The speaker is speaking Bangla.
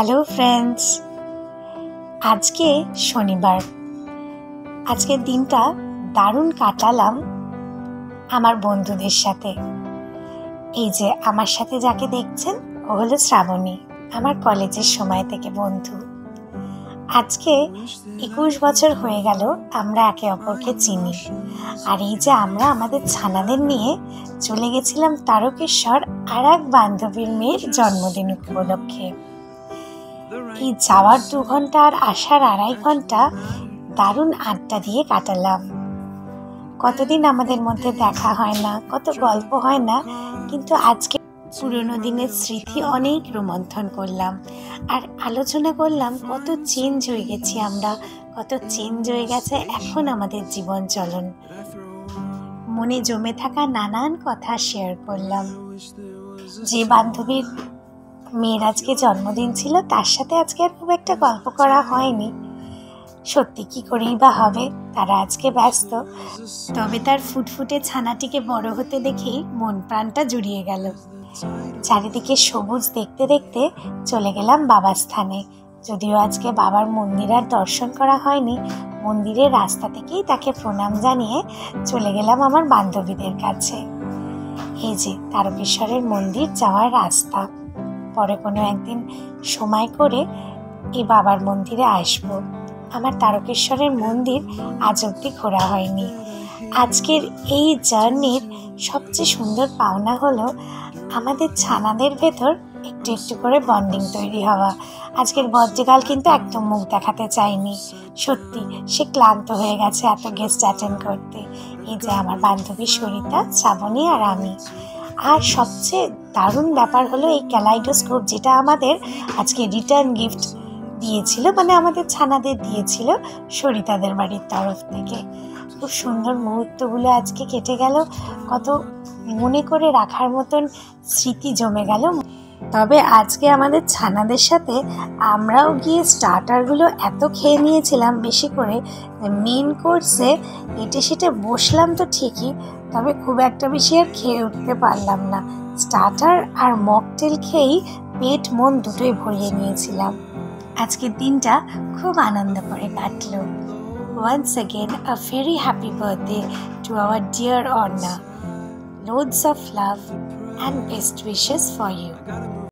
হ্যালো ফ্রেন্ডস, আজকে শনিবার। আজকের দিনটা দারুণ কাটালাম আমার বন্ধুদের সাথে। এই যে আমার সাথে যাকে দেখছেন, ও হলো শ্রাবণী, আমার কলেজের সময় থেকে বন্ধু। আজকে 21 বছর হয়ে গেল আমরা একে অপরকে চিনি। আর এই যে আমরা আমাদের ছানাদের নিয়ে চলে গেছিলাম তারকেশ্বর আর এক বান্ধবীর মেয়ের জন্মদিন উপলক্ষে। এই যাওয়ার 2 ঘন্টা আর আসার 2.5 ঘন্টা দারুণ আড্ডা দিয়ে কাটালাম। কতদিন আমাদের মধ্যে দেখা হয় না, কত গল্প হয় না, কিন্তু আজকে পুরনো দিনের স্মৃতি অনেক রোমন্থন করলাম আর আলোচনা করলাম কত চেঞ্জ হয়ে গেছি আমরা, কত চেঞ্জ হয়ে গেছে এখন আমাদের জীবন চলন। মনে জমে থাকা নানান কথা শেয়ার করলাম। যে বান্ধবীর মেয়ের আজকে জন্মদিন ছিল তার সাথে আজকে আর খুব একটা গল্প করা হয়নি। সত্যি কি করেই বা হবে, তারা আজকে ব্যস্ত। তবে তার ফুটফুটে ছানাটিকে বড় হতে দেখেই মন প্রাণটা জুড়িয়ে গেল। চারিদিকে সবুজ দেখতে দেখতে চলে গেলাম বাবার স্থানে। যদিও আজকে বাবার মন্দির আর দর্শন করা হয়নি, মন্দিরের রাস্তা থেকেই তাকে প্রণাম জানিয়ে চলে গেলাম আমার বান্ধবীদের কাছে। এই যে তারকেশ্বরের মন্দির যাওয়ার রাস্তা। পরে কোনো একদিন সময় করে এই বাবার মন্দিরে আসবো। আমার তারকেশ্বরের মন্দির আজ অবধি ঘোরা হয়নি। আজকের এই জার্নির সবচেয়ে সুন্দর পাওনা হলো আমাদের ছানাদের ভেতর একটু একটু করে বন্ডিং তৈরি হওয়া। আজকের বর্জ্যকাল কিন্তু একদম মুখ দেখাতে চায়নি। সত্যি সে ক্লান্ত হয়ে গেছে এত গেস্ট অ্যাটেন্ড করতে। এই যে আমার বান্ধবী সরিতা, শ্রাবণী আর আমি। আর সবচেয়ে দারুণ ব্যাপার হলো এই ক্যালাইডোস্কোপ, যেটা আমাদের আজকে রিটার্ন গিফট দিয়েছিল, মানে আমাদের ছানাদের দিয়েছিল সরিতাদের বাড়ির তরফ থেকে। খুব সুন্দর মুহূর্তগুলো আজকে কেটে গেল, কত মনে করে রাখার মতন স্মৃতি জমে গেল। তবে আজকে আমাদের ছানাদের সাথে আমরাও গিয়ে স্টার্টারগুলো এত খেয়ে নিয়েছিলাম বেশি করে, মেন কোর্সে এটে সেটে বসলাম তো ঠিকই, তবে খুব একটা বেশি আর খেয়ে উঠতে পারলাম না। স্টার্টার আর মকটেল খেয়েই পেট মন দুটোই ভরিয়ে নিয়েছিলাম। আজকের দিনটা খুব আনন্দ করে কাটলো। Once again, a very happy birthday to our dear Orna. Loads of love and best wishes for you.